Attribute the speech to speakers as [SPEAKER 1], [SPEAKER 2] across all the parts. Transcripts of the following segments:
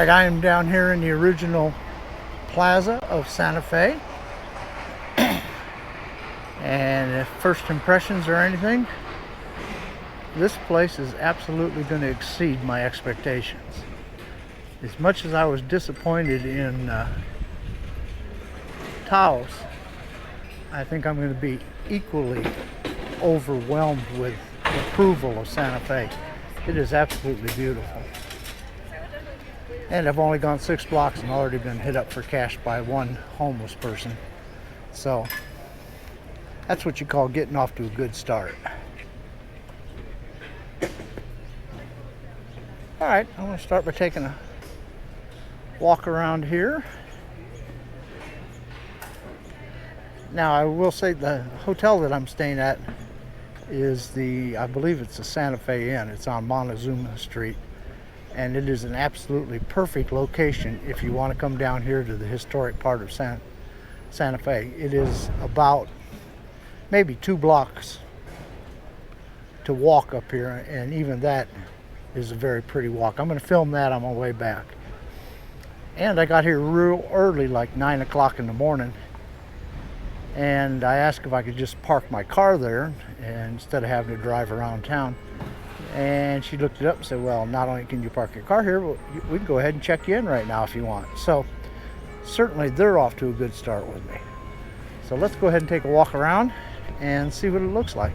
[SPEAKER 1] Alright, I am down here in the original Plaza of Santa Fe. And if first impressions or anything, this place is absolutely going to exceed my expectations. As much as I was disappointed in Taos, I think I'm going to be equally overwhelmed with approval of Santa Fe. It is absolutely beautiful. And I've only gone 6 blocks and already been hit up for cash by one homeless person. So that's what you call getting off to a good start. Alright, I'm going to start by taking a walk around here. Now I will say the hotel that I'm staying at is I believe it's the Santa Fe Inn. It's on Montezuma Street. And it is an absolutely perfect location if you want to come down here to the historic part of Santa Fe. It is about maybe 2 blocks to walk up here, and even that is a very pretty walk. I'm going to film that on my way back. And I got here real early, like 9 o'clock in the morning, and I asked if I could just park my car there and instead of having to drive around town. And she looked it up and said, well, not only can you park your car here, but we can go ahead and check you in right now if you want. So certainly they're off to a good start with me. So let's go ahead and take a walk around and see what it looks like.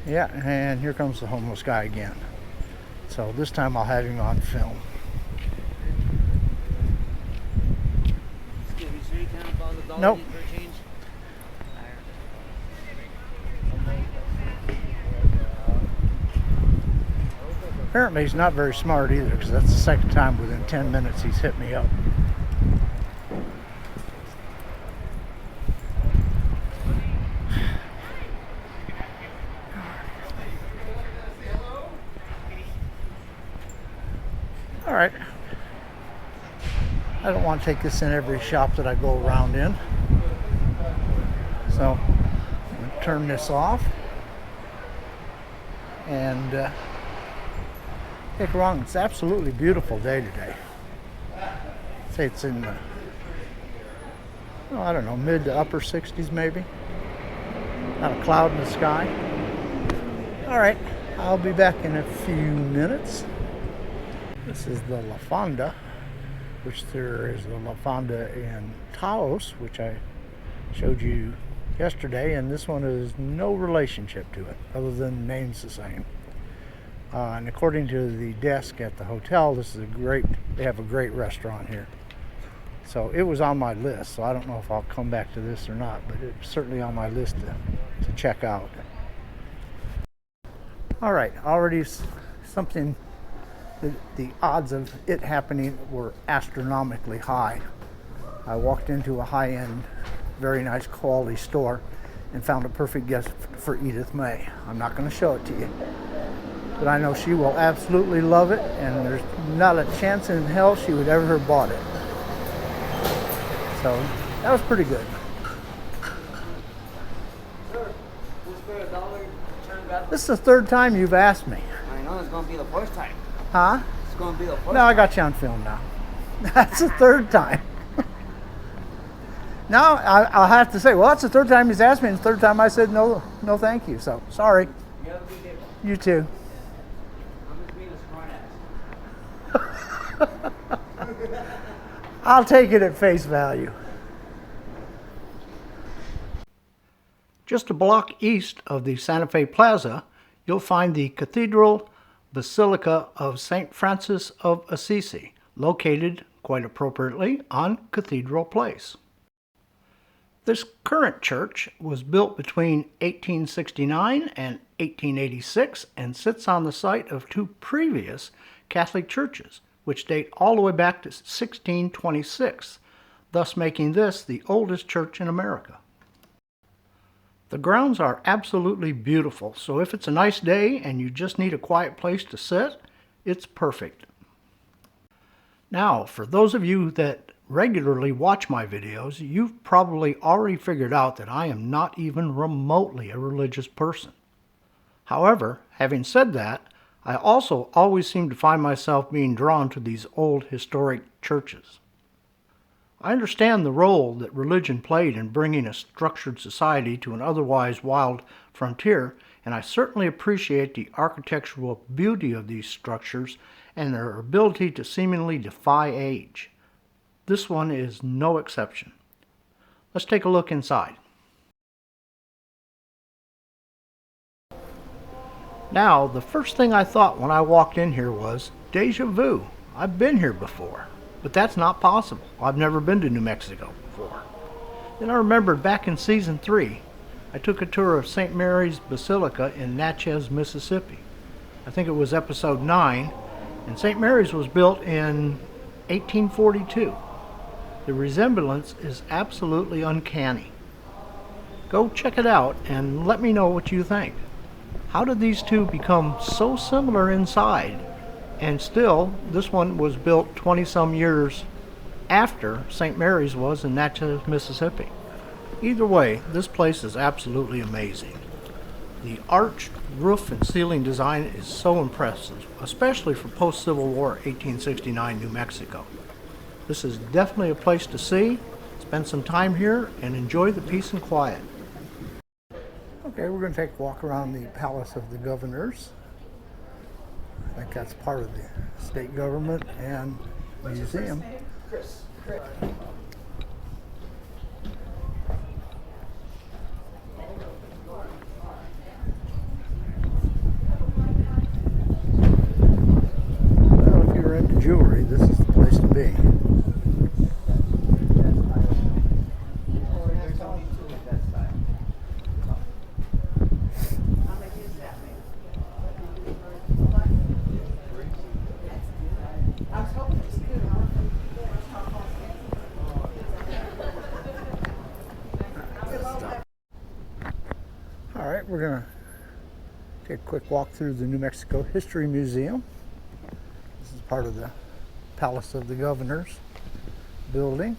[SPEAKER 1] Yeah, and here comes the homeless guy again. So this time I'll have him on film.
[SPEAKER 2] Excuse me, sir, you can't follow the dollar
[SPEAKER 1] Nope.
[SPEAKER 2] for change?
[SPEAKER 1] Apparently he's not very smart either, because that's the second time within 10 minutes he's hit me up. Alright, I don't want to take this in every shop that I go around in, so I'm going to turn this off and take a wrong. It's an absolutely beautiful day today. I'd say it's in the, I don't know, mid to upper 60s maybe. Not a cloud in the sky. Alright, I'll be back in a few minutes. This is the La Fonda, which there is the La Fonda in Taos, which I showed you yesterday, and this one is no relationship to it, other than the name's the same. And according to the desk at the hotel, they have a great restaurant here. So it was on my list, so I don't know if I'll come back to this or not, but it's certainly on my list to check out. Alright, already something. The odds of it happening were astronomically high. I walked into a high-end, very nice quality store and found a perfect gift for Edith May. I'm not going to show it to you, but I know she will absolutely love it, and there's not a chance in hell she would ever have bought it. So that was pretty good.
[SPEAKER 2] Sir, just for $1, turn back.
[SPEAKER 1] This is the 3rd time you've asked me.
[SPEAKER 2] I know it's going to be the first time.
[SPEAKER 1] Huh?
[SPEAKER 2] It's going to be the first
[SPEAKER 1] No, I
[SPEAKER 2] time.
[SPEAKER 1] got you on film now. That's the 3rd time. Now I'll have to say, well, that's the 3rd time he's asked me, and the 3rd time I said no thank you. So sorry.
[SPEAKER 2] You have a good day.
[SPEAKER 1] You too.
[SPEAKER 2] I'm just being a smart ass.
[SPEAKER 1] I'll take it at face value. Just a block east of the Santa Fe Plaza, you'll find the Cathedral Basilica of St. Francis of Assisi, located, quite appropriately, on Cathedral Place. This current church was built between 1869 and 1886 and sits on the site of 2 previous Catholic churches, which date all the way back to 1626, thus making this the oldest church in America. The grounds are absolutely beautiful, so if it's a nice day and you just need a quiet place to sit, it's perfect. Now, for those of you that regularly watch my videos, you've probably already figured out that I am not even remotely a religious person. However, having said that, I also always seem to find myself being drawn to these old historic churches. I understand the role that religion played in bringing a structured society to an otherwise wild frontier, and I certainly appreciate the architectural beauty of these structures and their ability to seemingly defy age. This one is no exception. Let's take a look inside. Now, the first thing I thought when I walked in here was, deja vu. I've been here before. But that's not possible. I've never been to New Mexico before. Then I remembered back in season 3, I took a tour of St. Mary's Basilica in Natchez, Mississippi. I think it was episode 9, and St. Mary's was built in 1842. The resemblance is absolutely uncanny. Go check it out and let me know what you think. How did these two become so similar inside? And still, this one was built 20-some years after St. Mary's was in Natchez, Mississippi. Either way, this place is absolutely amazing. The arched roof and ceiling design is so impressive, especially for post-Civil War 1869 New Mexico. This is definitely a place to see, spend some time here, and enjoy the peace and quiet. Okay, we're going to take a walk around the Palace of the Governors. I think that's part of the state government and museum.
[SPEAKER 2] Chris.
[SPEAKER 1] Well, if you're into jewelry, this is the place to be. All right, we're going to take a quick walk through the New Mexico History Museum. This is part of the Palace of the Governors building.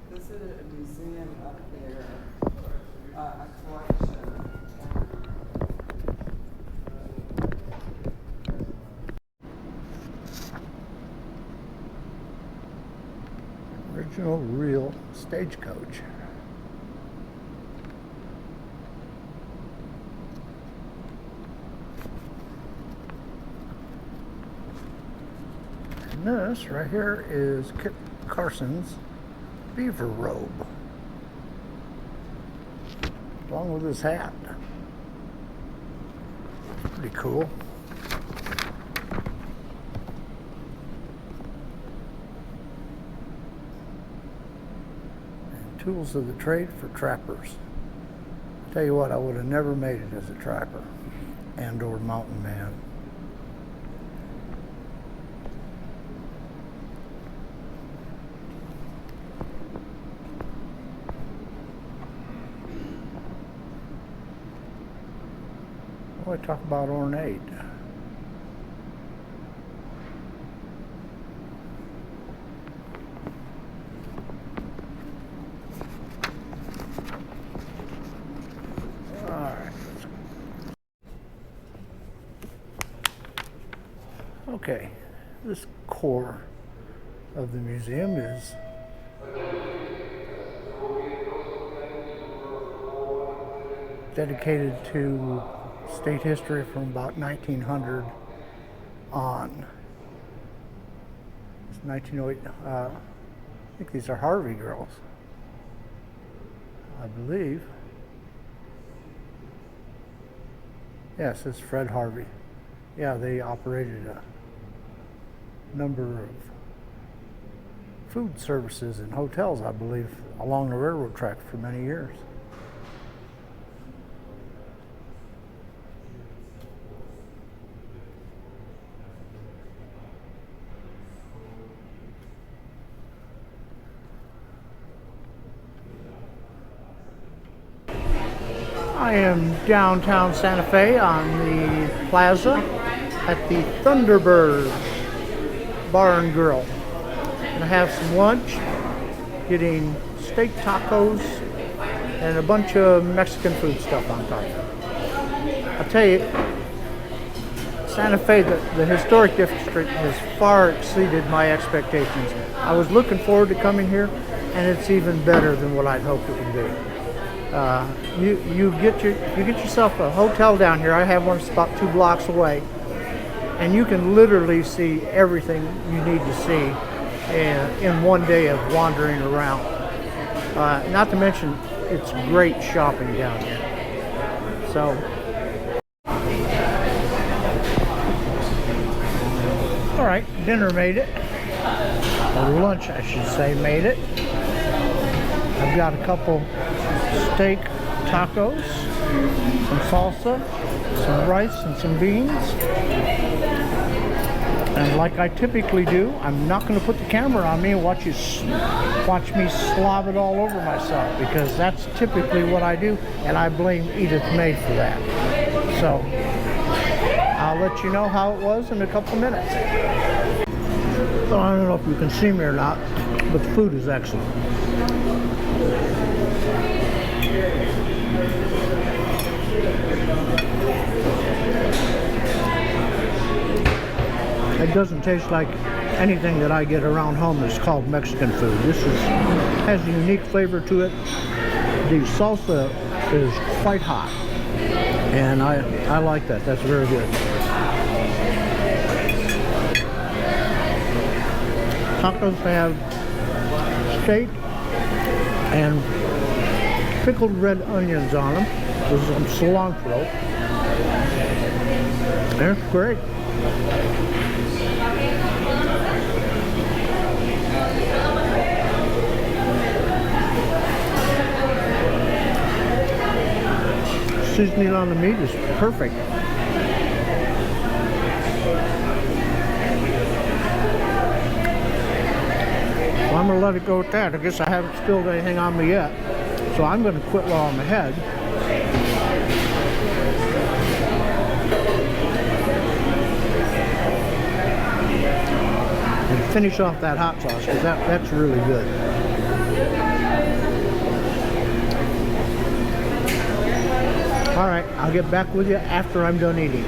[SPEAKER 2] This is a museum up there, a collection.
[SPEAKER 1] Original real stagecoach. And this right here is Kit Carson's beaver robe, along with his hat. Pretty cool. And tools of the trade for trappers. Tell you what, I would have never made it as a trapper and or mountain man. Boy, talk about ornate. All right. Okay, this core of the museum is dedicated to state history from about 1900 on. It's 1908. I think these are Harvey girls, I believe. Yes, it's Fred Harvey. Yeah, they operated a number of food services and hotels, I believe, along the railroad track for many years. I am downtown Santa Fe on the Plaza at the Thunderbird Bar and Grill. Gonna have some lunch, getting steak tacos and a bunch of Mexican food stuff on top. I'll tell you, Santa Fe, the historic district, has far exceeded my expectations. I was looking forward to coming here, and it's even better than what I'd hoped it would be. You get yourself a hotel down here. I have one that's about 2 blocks away, and you can literally see everything you need to see in one day of wandering around. Not to mention, it's great shopping down here. So. All right, dinner made it, or lunch I should say made it. I've got a couple steak tacos, some salsa, some rice and some beans. And like I typically do, I'm not going to put the camera on me and watch me slob it all over myself, because that's typically what I do, and I blame Edith May for that. So I'll let you know how it was in a couple minutes. So I don't know if you can see me or not, but the food is excellent. It doesn't taste like anything that I get around home that's called Mexican food. This has a unique flavor to it. The salsa is quite hot, and I like that. That's very good. Tacos have steak and pickled red onions on them. There's some cilantro. And it's great. Seasoning on the meat is perfect. Well, I'm going to let it go with that. I guess I haven't spilled anything on me yet. So I'm going to quit while I'm ahead. And finish off that hot sauce, because that's really good. All right, I'll get back with you after I'm done eating.